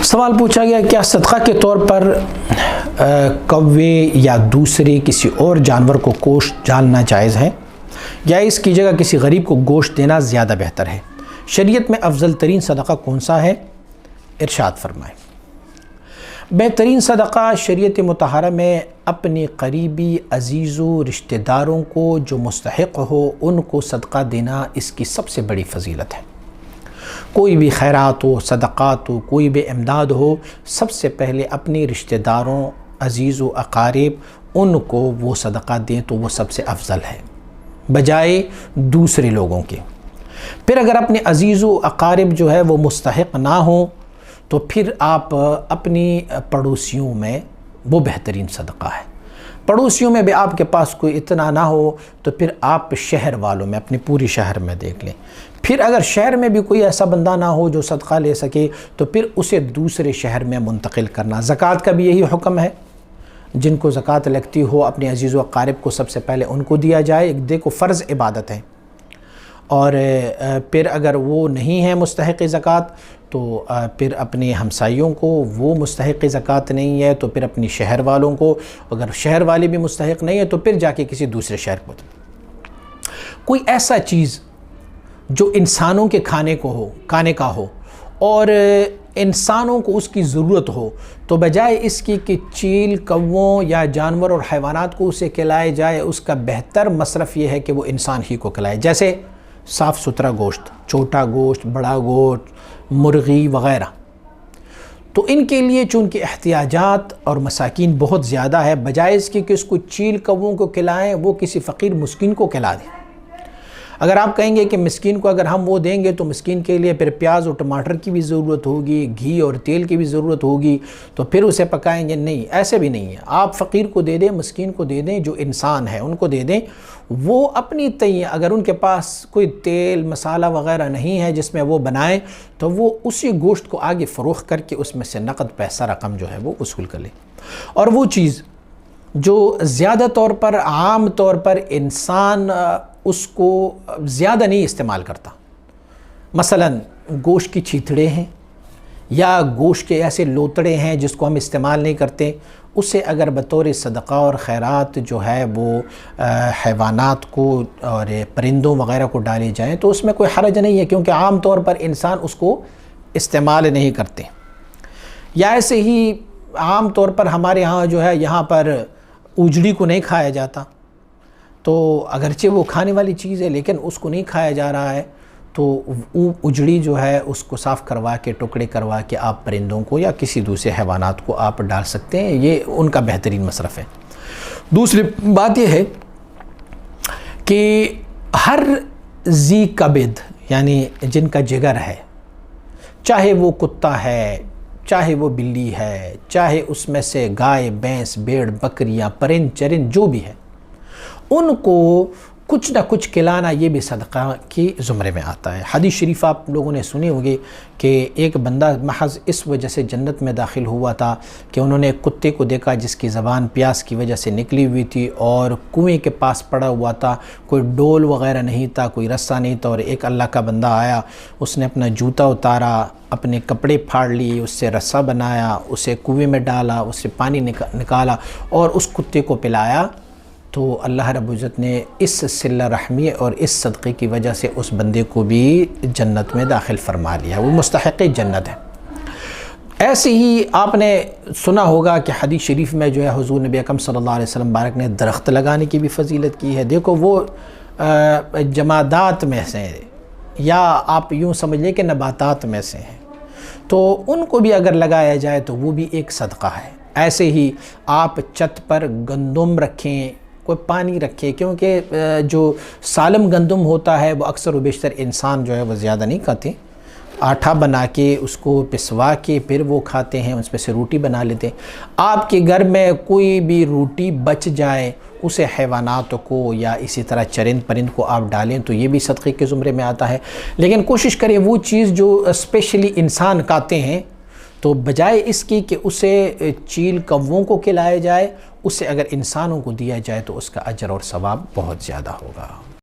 سوال پوچھا گیا کیا صدقہ کے طور پر کوے یا دوسرے کسی اور جانور کو گوشت ڈالنا جائز ہے یا اس کی جگہ کسی غریب کو گوشت دینا زیادہ بہتر ہے؟ شریعت میں افضل ترین صدقہ کون سا ہے؟ ارشاد فرمائیں۔ بہترین صدقہ شریعت مطہرہ میں اپنے قریبی عزیز و رشتہ داروں کو جو مستحق ہو ان کو صدقہ دینا اس کی سب سے بڑی فضیلت ہے۔ کوئی بھی خیرات ہو، صدقات ہو، کوئی بھی امداد ہو، سب سے پہلے اپنے رشتہ داروں، عزیز و اقارب ان کو وہ صدقہ دیں تو وہ سب سے افضل ہے بجائے دوسرے لوگوں کے۔ پھر اگر اپنے عزیز و اقارب جو ہے وہ مستحق نہ ہوں تو پھر آپ اپنی پڑوسیوں میں وہ بہترین صدقہ ہے۔ پڑوسیوں میں بھی آپ کے پاس کوئی اتنا نہ ہو تو پھر آپ شہر والوں میں، اپنے پوری شہر میں دیکھ لیں۔ پھر اگر شہر میں بھی کوئی ایسا بندہ نہ ہو جو صدقہ لے سکے تو پھر اسے دوسرے شہر میں منتقل کرنا۔ زکوٰۃ کا بھی یہی حکم ہے، جن کو زکوٰۃ لگتی ہو اپنے عزیز و اقارب کو سب سے پہلے ان کو دیا جائے۔ دیکھو فرض عبادت ہے، اور پھر اگر وہ نہیں ہے مستحق زکوٰۃ تو پھر اپنے ہمسائیوں کو، وہ مستحق زکوٰۃ نہیں ہے تو پھر اپنی شہر والوں کو، اگر شہر والے بھی مستحق نہیں ہے تو پھر جا کے کسی دوسرے شہر کو۔ کوئی ایسا چیز جو انسانوں کے کھانے کا ہو اور انسانوں کو اس کی ضرورت ہو تو بجائے اس کی کہ چیل، کووں یا جانور اور حیوانات کو اسے کھلائے جائے، اس کا بہتر مصرف یہ ہے کہ وہ انسان ہی کو کھلائے۔ جیسے صاف ستھرا گوشت، چھوٹا گوشت، بڑا گوشت، مرغی وغیرہ، تو ان کے لیے چونکہ احتیاجات اور مساکین بہت زیادہ ہے، بجائے اس کی کہ اس کو چیل کووں کو کھلائیں وہ کسی فقیر مسکین کو کھلا دیں۔ اگر آپ کہیں گے کہ مسکین کو اگر ہم وہ دیں گے تو مسکین کے لیے پھر پیاز اور ٹماٹر کی بھی ضرورت ہوگی، گھی اور تیل کی بھی ضرورت ہوگی، تو پھر اسے پکائیں گے، نہیں، ایسے بھی نہیں ہے۔ آپ فقیر کو دے دیں، مسکین کو دے دیں، جو انسان ہے ان کو دے دیں، وہ اپنی اگر ان کے پاس کوئی تیل مسالہ وغیرہ نہیں ہے جس میں وہ بنائیں تو وہ اسی گوشت کو آگے فروخت کر کے اس میں سے نقد پیسہ رقم جو ہے وہ وصول کر لیں۔ اور وہ چیز جو زیادہ طور پر عام طور پر انسان اس کو زیادہ نہیں استعمال کرتا، مثلا گوشت کی چھیتڑے ہیں یا گوشت کے ایسے لوتڑے ہیں جس کو ہم استعمال نہیں کرتے، اسے اگر بطور صدقہ اور خیرات جو ہے وہ حیوانات کو اور پرندوں وغیرہ کو ڈالے جائیں تو اس میں کوئی حرج نہیں ہے، کیونکہ عام طور پر انسان اس کو استعمال نہیں کرتے۔ یا ایسے ہی عام طور پر ہمارے ہاں جو ہے یہاں پر اجڑی کو نہیں کھایا جاتا، تو اگرچہ وہ کھانے والی چیز ہے لیکن اس کو نہیں کھایا جا رہا ہے، تو اجڑی جو ہے اس کو صاف کروا کے ٹکڑے کروا کے آپ پرندوں کو یا کسی دوسرے حیوانات کو آپ ڈال سکتے ہیں، یہ ان کا بہترین مصرف ہے۔ دوسری بات یہ ہے کہ ہر ذی کبد یعنی جن کا جگر ہے، چاہے وہ کتا ہے، چاہے وہ بلی ہے، چاہے اس میں سے گائے، بھینس، بھیڑ، بکریاں، پرند چرند جو بھی ہے، ان کو کچھ نہ کچھ کھلانا یہ بھی صدقہ کی زمرے میں آتا ہے۔ حدیث شریف آپ لوگوں نے سنی ہوگی کہ ایک بندہ محض اس وجہ سے جنت میں داخل ہوا تھا کہ انہوں نے ایک کتے کو دیکھا جس کی زبان پیاس کی وجہ سے نکلی ہوئی تھی اور کنویں کے پاس پڑا ہوا تھا، کوئی ڈول وغیرہ نہیں تھا، کوئی رسہ نہیں تھا، اور ایک اللہ کا بندہ آیا، اس نے اپنا جوتا اتارا، اپنے کپڑے پھاڑ لیے، اس سے رسہ بنایا، اسے کنویں میں ڈالا، اس سے پانی نکالا اور اس کتے کو پلایا، تو اللہ رب العزت نے اس صلہ رحمی اور اس صدقے کی وجہ سے اس بندے کو بھی جنت میں داخل فرما لیا، وہ مستحق جنت ہے۔ ایسے ہی آپ نے سنا ہوگا کہ حدیث شریف میں جو ہے حضور نبی اکرم صلی اللہ علیہ وسلم بارک نے درخت لگانے کی بھی فضیلت کی ہے۔ دیکھو وہ جمادات میں سے یا آپ یوں سمجھ لیں کہ نباتات میں سے ہیں، تو ان کو بھی اگر لگایا جائے تو وہ بھی ایک صدقہ ہے۔ ایسے ہی آپ چھت پر گندم رکھیں، کوئی پانی رکھے، کیونکہ جو سالم گندم ہوتا ہے وہ اکثر و بیشتر انسان جو ہے وہ زیادہ نہیں کھاتے، آٹھا بنا کے اس کو پسوا کے پھر وہ کھاتے ہیں، اس میں سے روٹی بنا لیتے ہیں۔ آپ کے گھر میں کوئی بھی روٹی بچ جائے اسے حیوانات کو یا اسی طرح چرند پرند کو آپ ڈالیں تو یہ بھی صدقے کے زمرے میں آتا ہے۔ لیکن کوشش کریں وہ چیز جو اسپیشلی انسان کھاتے ہیں تو بجائے اس کی کہ اسے چیل کووں کو کھلایا جائے، اسے اگر انسانوں کو دیا جائے تو اس کا اجر اور ثواب بہت زیادہ ہوگا۔